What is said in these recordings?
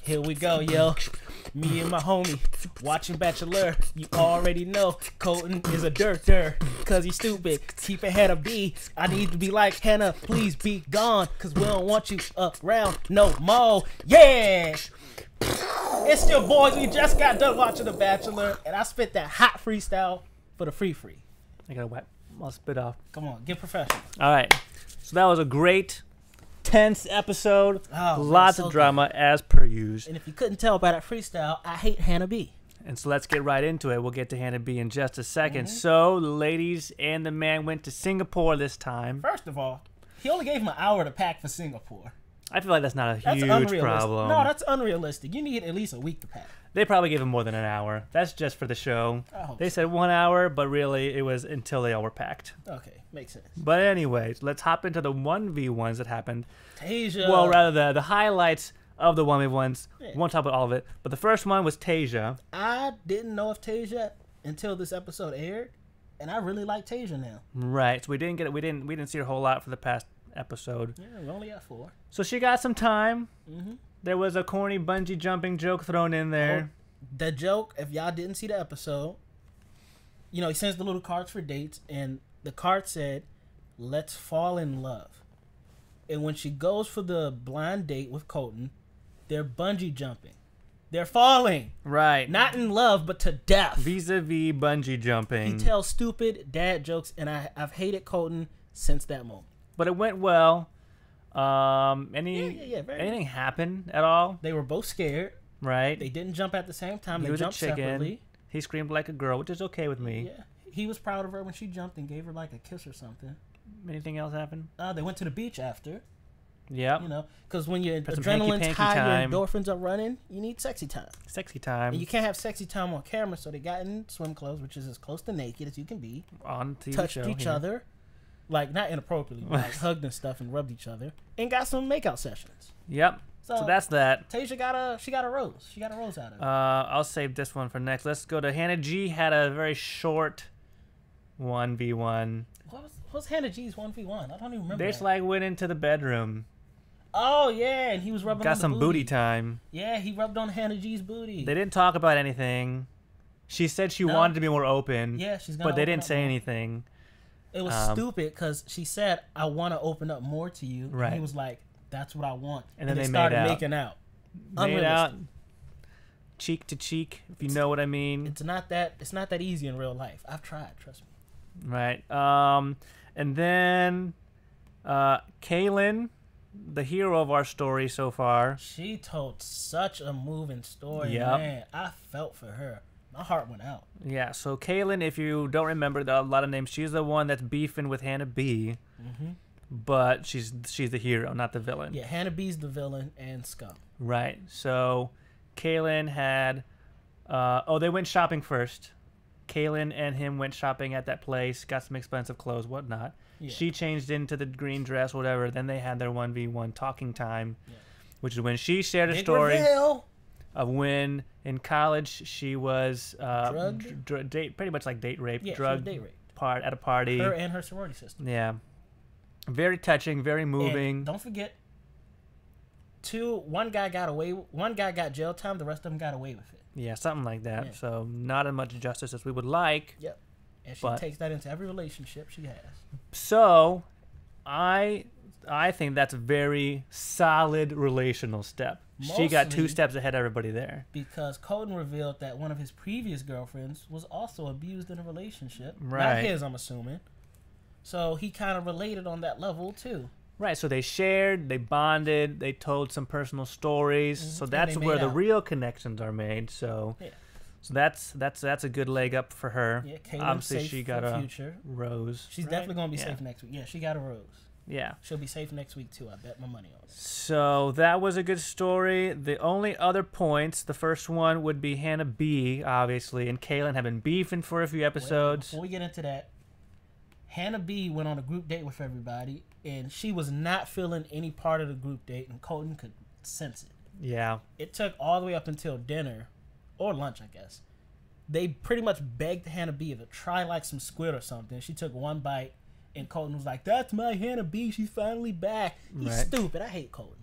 Here we go, yo. Me and my homie watching Bachelor. You already know Colton is a dirt, cause he's stupid. Keep ahead of B. I need to be like Hannah, please be gone, cause we don't want you around no more. Yeah! It's still boys. We just got done watching The Bachelor, and I spit that hot freestyle for the free. I gotta wipe my spit off. Come on, get professional. All right. So that was a great, tense episode. Oh, Lots so of drama as per usual. And if you couldn't tell by that freestyle, I hate Hannah B. And so let's get right into it. We'll get to Hannah B in just a second. So the ladies and the man went to Singapore this time. First of all, he only gave him an hour to pack for Singapore. I feel like that's not a huge unrealistic. problem. No, that's unrealistic. You need at least a week to pack. They probably gave him more than an hour. That's just for the show. They so. said 1 hour, but really it was until they all were packed. Okay, makes sense. But anyways, let's hop into the 1v1s that happened. Tasia. Well, rather the highlights of the 1v1s. Yeah. Won't talk about all of it. But the first one was Tasia. I didn't know of Tasia until this episode aired, and I really like Tasia now. Right. So we didn't see a whole lot for the past episode. Yeah, we only got 4. So she got some time. There was a corny bungee jumping joke thrown in there. Oh, the joke, if y'all didn't see the episode, you know, he sends the little cards for dates, and the card said, "Let's fall in love." And when she goes for the blind date with Colton, they're bungee jumping. They're falling. Right. Not in love, but to death. Vis-a-vis bungee jumping. He tells stupid dad jokes, and I've hated Colton since that moment. But it went well. Anything happen at all? They were both scared. Right. They didn't jump at the same time. He they was jumped a chicken. Separately. He screamed like a girl, which is okay with me. Yeah. He was proud of her when she jumped and gave her like a kiss or something. Anything else happen? They went to the beach after. Yeah. You know, because when your adrenaline's high, your endorphins are running, you need sexy time. Sexy time. And you can't have sexy time on camera, so they got in swim clothes, which is as close to naked as you can be. On TV touched show, each other. Like, not inappropriately, but like hugged and stuff and rubbed each other. And got some makeout sessions. Yep. So that's that. Tasia got a rose. She got a rose out of it. I'll save this one for next. Let's go to Hannah G. Had a very short 1v1. What's Hannah G's 1v1? I don't even remember. They just like went into the bedroom. Oh yeah, and he was rubbing. Got on some the booty time. Yeah, he rubbed on Hannah G's booty. They didn't talk about anything. She said she wanted to be more open. Yeah, she's gonna. But they didn't say anything. It was stupid because she said, "I want to open up more to you." Right. And he was like, "That's what I want." And then they started making out. Made out, cheek to cheek, if you know what I mean. It's not that easy in real life. I've tried, trust me. Right. And then Kaylin, the hero of our story so far. She told such a moving story, man. I felt for her. My heart went out. Yeah, so Kaylin, if you don't remember a lot of names, she's the one that's beefing with Hannah B. But she's the hero, not the villain. Yeah, Hannah B's the villain and scum. Right. So Kaylin had they went shopping first. Kaylin and him went shopping at that place, got some expensive clothes, whatnot. Yeah. She changed into the green dress, whatever. Then they had their 1v1 talking time, which is when she shared a story of when in college she was pretty much like date rape, drug date rape at a party. Her and her sorority sister. Yeah, very touching, very moving. And don't forget, one guy got jail time. The rest of them got away with it. Yeah, something like that. Yeah. So not as much justice as we would like. Yep. And she takes that into every relationship she has. So, I think that's a very solid relational step. Mostly she got 2 steps ahead of everybody there. Because Colton revealed that one of his previous girlfriends was also abused in a relationship. Right. Not his, I'm assuming. So he kind of related on that level too. Right. So they shared, they bonded, they told some personal stories. So that's where the real connections are made. So. Yeah. So that's a good leg up for her. Yeah, Kaylin's obviously safe she got for a future. rose. She's definitely gonna be safe next week. Yeah, she got a rose. Yeah, she'll be safe next week too. I bet my money on it. So that was a good story. The only other points, the first one would be Hannah B, obviously, and Kaylin have been beefing for a few episodes. Before we get into that, Hannah B went on a group date with everybody, and she was not feeling any part of the group date, and Colton could sense it. Yeah, it took all the way up until dinner. Or lunch, I guess. They pretty much begged Hannah B to try like some squid or something. She took one bite, And Colton was like, "That's my Hannah B. She's finally back." He's stupid. I hate Colton.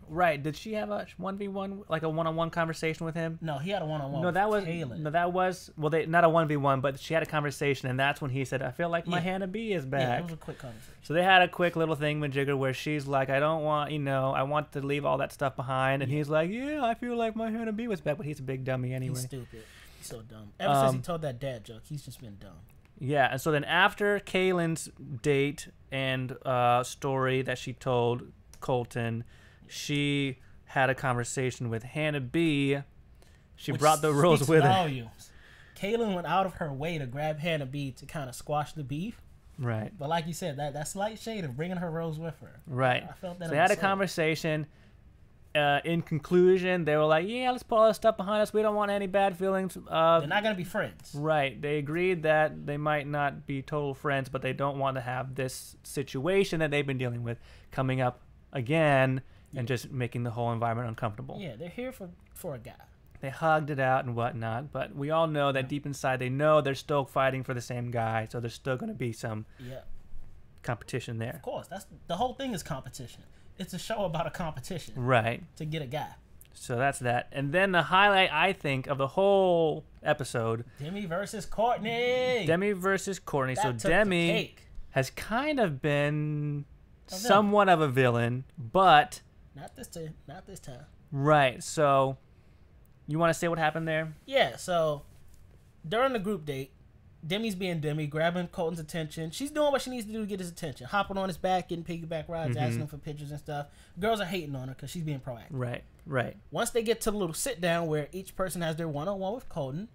Right. Did she have a 1v1, like a one-on-one conversation with him? No, he had a one-on-one. No, that was Kaylin. no, that was well, they not a 1v1, but she had a conversation, and that's when he said, "I feel like my Hannah B is back." Yeah, it was a quick conversation. So they had a quick little thing-majigger where she's like, "I don't want, I want to leave all that stuff behind," and he's like, "Yeah, I feel like my Hannah B was back," but he's a big dummy anyway. He's stupid. He's so dumb. Ever since he told that dad joke, he's just been dumb. Yeah, and so then after Kaylin's date and story that she told Colton, she had a conversation with Hannah B. She brought the rose with her. Kaylin went out of her way to grab Hannah B to kind of squash the beef. Right. But like you said, that slight shade of bringing her rose with her. Right. I felt that. So they had a conversation. In conclusion, they were like, "Yeah, let's put all this stuff behind us. We don't want any bad feelings." They're not going to be friends. Right. They agreed that they might not be total friends, but they don't want to have this situation that they've been dealing with coming up again and just making the whole environment uncomfortable. Yeah, they're here for a guy. They hugged it out and whatnot, but we all know that deep inside they know they're still fighting for the same guy, so there's still going to be some competition there. Of course. The whole thing is competition. It's a show about a competition. Right. To get a guy. So that's that. And then the highlight, I think, of the whole episode. Demi versus Courtney. Demi versus Courtney. So Demi has kind of been somewhat of a villain, but... Not this time. Right. So you want to say what happened there? Yeah. So during the group date, Demi's being Demi, grabbing Colton's attention. She's doing what she needs to do to get his attention. Hopping on his back, getting piggyback rides, asking him for pictures and stuff. Girls are hating on her because she's being proactive. Right. Once they get to the little sit-down where each person has their one-on-one with Colton,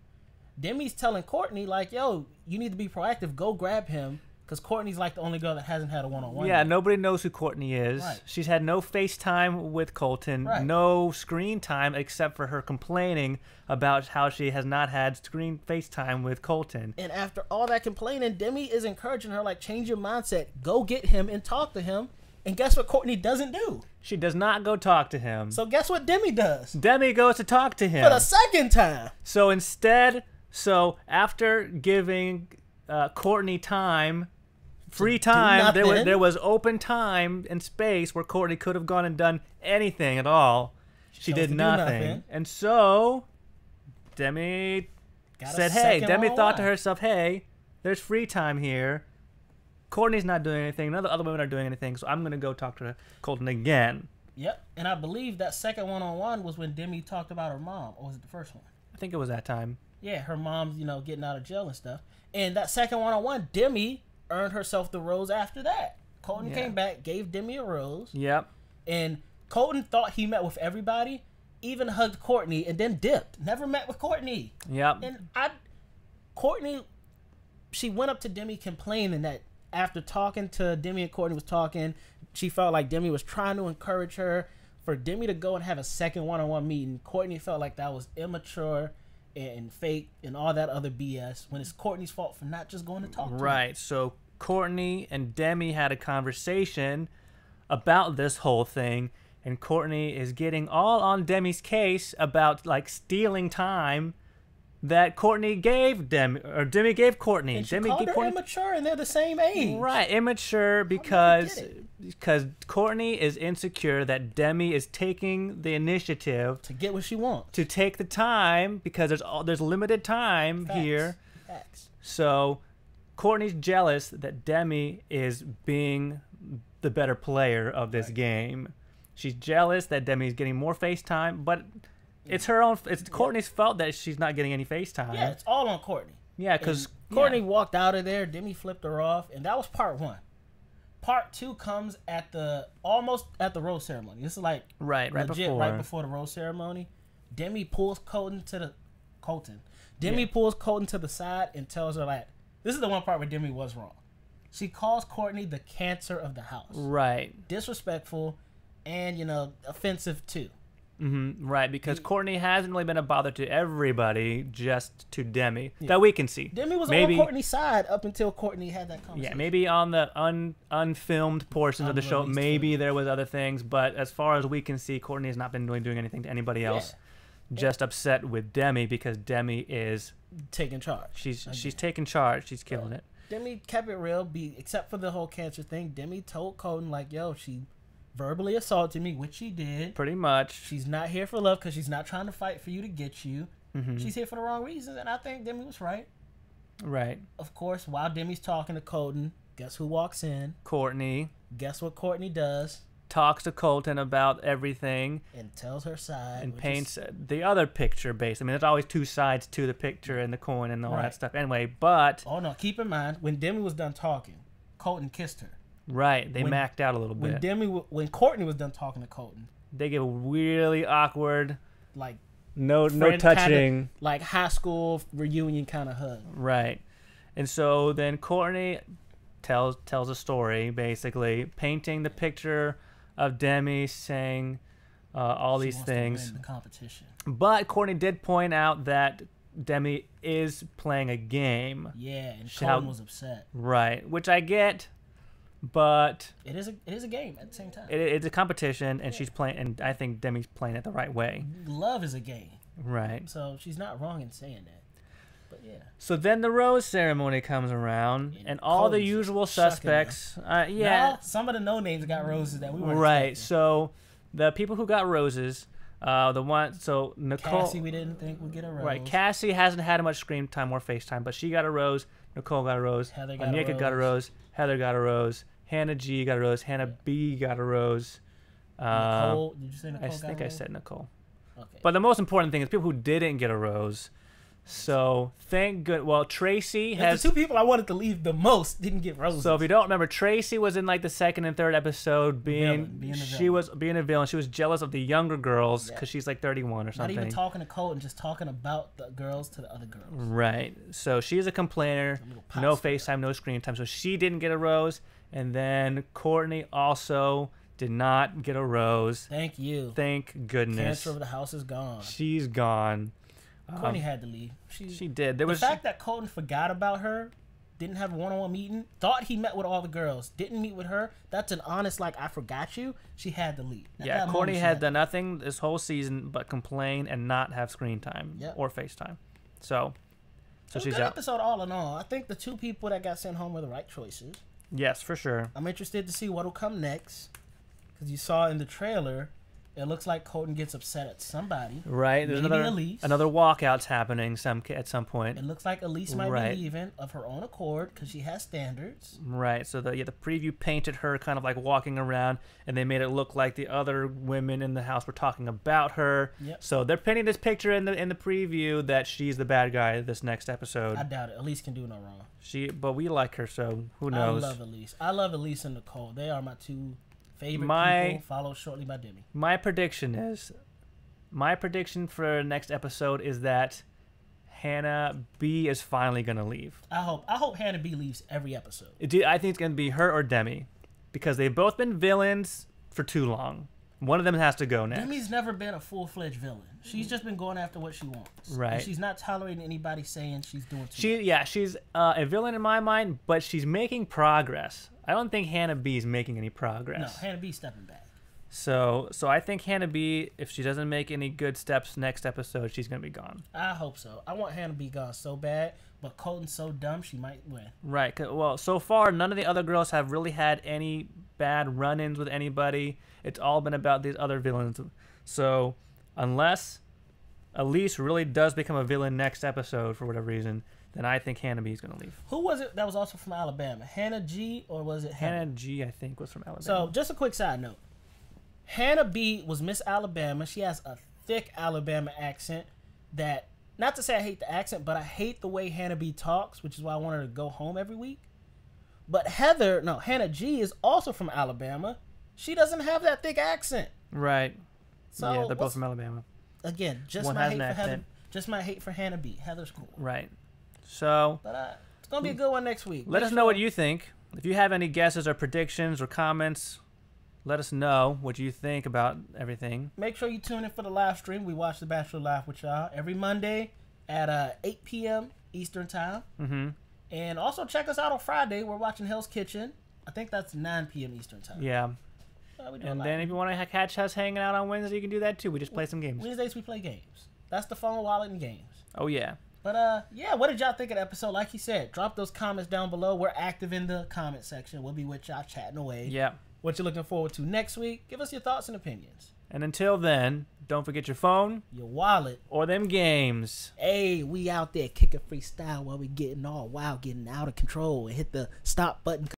Demi's telling Courtney, like, "Yo, you need to be proactive. Go grab him." Because Courtney's like the only girl that hasn't had a one-on-one. Yeah, nobody knows who Courtney is. Right. She's had no FaceTime with Colton, no screen time except for her complaining about how she has not had screen FaceTime with Colton. And after all that complaining, Demi is encouraging her, like, change your mindset. Go get him and talk to him. And guess what Courtney doesn't do? She does not go talk to him. So guess what Demi does? Demi goes to talk to him. For the second time. So instead, after giving Courtney time... Free time. There was open time and space where Courtney could have gone and done anything at all. She did nothing. And so Demi said, "Hey," Demi thought to herself, "Hey, there's free time here. Courtney's not doing anything. None of the other women are doing anything, so I'm going to go talk to Colton again." Yep. And I believe that second one-on-one was when Demi talked about her mom. Or was it the first one? I think it was that time. Yeah, her mom's, getting out of jail and stuff. And that second one-on-one, Demi earned herself the rose after that. Colton came back, gave Demi a rose. Yep. And Colton thought he met with everybody, even hugged Courtney, and then dipped. Never met with Courtney. Yep. And Courtney, she went up to Demi complaining that after talking to Demi and Courtney was talking, she felt like Demi was trying to encourage her. For Demi to go and have a second one-on-one meeting, Courtney felt like that was immature and fake and all that other BS, when it's Courtney's fault for not just going to talk to him. Right. So Courtney and Demi had a conversation about this whole thing, and Courtney is getting all on Demi's case about, like, stealing time that Courtney gave Demi, or Demi gave Courtney. And she called her immature, and they're the same age. Right, immature because Courtney is insecure that Demi is taking the initiative to get what she wants, to take the time, because there's limited time here. Facts. So Courtney's jealous that Demi is being the better player of this game. She's jealous that Demi is getting more FaceTime, but it's her own. It's Courtney's fault that she's not getting any FaceTime. Yeah, it's all on Courtney. Yeah, because Courtney walked out of there. Demi flipped her off, and that was part one. Part two comes almost at the rose ceremony. This is like right before the rose ceremony. Demi pulls Demi pulls Colton to the side and tells her, like, this is the one part where Demi was wrong. She calls Courtney the cancer of the house. Right. Disrespectful and, offensive too. Right, because Courtney hasn't really been a bother to everybody, just to Demi, that we can see. Demi was on Courtney's side up until Courtney had that conversation. Yeah, maybe on the unfilmed portions of the show, maybe there was other things, but as far as we can see, Courtney has not been really doing anything to anybody else. Just upset with Demi because Demi is taking charge. She's taking charge. She's killing it. Demi kept it real. Except for the whole cancer thing, Demi told Colton like, "Yo, she verbally assaulted me," which she did. Pretty much. She's not here for love because she's not trying to fight for you to get you. Mm-hmm. She's here for the wrong reasons, and I think Demi was right. Right. Of course, while Demi's talking to Colton, guess who walks in? Courtney. Guess what Courtney does? Talks to Colton about everything. And tells her side. And paints the other picture, basically. I mean, there's always two sides to the picture and the coin and all that stuff. Anyway, but... Oh, no. Keep in mind, when Demi was done talking, Colton kissed her. Right. They macked out a little bit. When Courtney was done talking to Colton. They get really awkward. Like... No touching. Kinda, like high school reunion kind of hug. Right. And so then Courtney tells a story, basically, painting the picture of Demi saying all these things. To win the competition. But Courtney did point out that Demi is playing a game. Yeah, and Colton was upset. Right, which I get, but it is a game at the same time. It's a competition, and she's playing, and I think Demi's playing it the right way. Love is a game. Right. So she's not wrong in saying that. But yeah. So then the rose ceremony comes around, and all the usual suspects. Now, some of the no names got roses that we weren't right. expecting. So the people who got roses, Nicole. Cassie, we didn't think would get a rose. Right. Cassie hasn't had much screen time or FaceTime, but she got a rose. Nicole got a rose. Heather got Anika got a rose. Heather got a rose. Hannah G got a rose. Hannah B got a rose. Nicole, did you say Nicole? I think I said Nicole. Okay. But the most important thing is people who didn't get a rose. So thank good. Well, Tracy has the two people I wanted to leave the most didn't get roses. So if you don't remember, Tracy was in like the second and third episode, being a villain. She was jealous of the younger girls because she's like 31 or something. Not even talking to Colton, just talking about the girls to the other girls. Right. So she's a complainer. No FaceTime, no screen time. So she didn't get a rose, and then Courtney also did not get a rose. Thank you. Thank goodness. Cancer of the house is gone. She's gone. Courtney had to leave. She did. The fact that Colton forgot about her, didn't have a one-on-one meeting, thought he met with all the girls, didn't meet with her. That's an honest, like, I forgot you. She had to leave. Yeah, Courtney had done nothing this whole season but complain and not have screen time or FaceTime. So she's out. Episode all in all. I think the two people that got sent home were the right choices. Yes, for sure. I'm interested to see what will come next, because you saw in the trailer. It looks like Colton gets upset at somebody. Right. There's another walkout's happening at some point. It looks like Elise might be leaving of her own accord because she has standards. Right. So the preview painted her kind of like walking around, and they made it look like the other women in the house were talking about her. Yep. So they're painting this picture in the preview that she's the bad guy this next episode. I doubt it. Elise can do no wrong. But we like her, so who knows? I love Elise. I love Elise and Nicole. They are my two favorite people, followed shortly by Demi. My prediction for next episode is that Hannah B is finally gonna leave. I hope Hannah B leaves every episode. I think it's gonna be her or Demi, because they've both been villains for too long. One of them has to go next. Demi's never been a full-fledged villain. She's just been going after what she wants. Right. And she's not tolerating anybody saying she's doing too much. Yeah, she's a villain in my mind, but she's making progress. I don't think Hannah B is making any progress. No, Hannah B's stepping back. So I think Hannah B, if she doesn't make any good steps next episode, she's gonna be gone. I hope so. I want Hannah B gone so bad, but Colton's so dumb she might win. Right. Well, so far none of the other girls have really had any bad run-ins with anybody. It's all been about these other villains. So unless Elise really does become a villain next episode for whatever reason, then I think Hannah B is going to leave. Who was it that was also from Alabama? Hannah G, or was it Hannah G, I think, was from Alabama. So just a quick side note. Hannah B was Miss Alabama. She has a thick Alabama accent that, not to say I hate the accent, but I hate the way Hannah B talks, which is why I want her to go home every week. But Hannah G is also from Alabama. She doesn't have that thick accent. Right. So yeah, they're both from Alabama. Again, just my hate for Heather. Just my hate for Hannah B. Heather's cool. Right. So. But it's gonna be a good one next week. Let us know what you think. If you have any guesses or predictions or comments, let us know what you think about everything. Make sure you tune in for the live stream. We watch The Bachelor live with y'all every Monday at 8 p.m. Eastern Time. Mm-hmm. And also check us out on Friday. We're watching Hell's Kitchen. I think that's 9 p.m. Eastern Time. Yeah. And then if you want to catch us hanging out on Wednesday, you can do that too. We just play some games. Wednesdays we play games. That's the phone, wallet, and games. Oh, yeah. But yeah, what did y'all think of the episode? Like he said, drop those comments down below. We're active in the comment section. We'll be with y'all chatting away. Yeah. What you're looking forward to next week? Give us your thoughts and opinions. And until then, don't forget your phone, your wallet, or them games. Hey, we out there kicking freestyle while we getting all wild, getting out of control, and hit the stop button.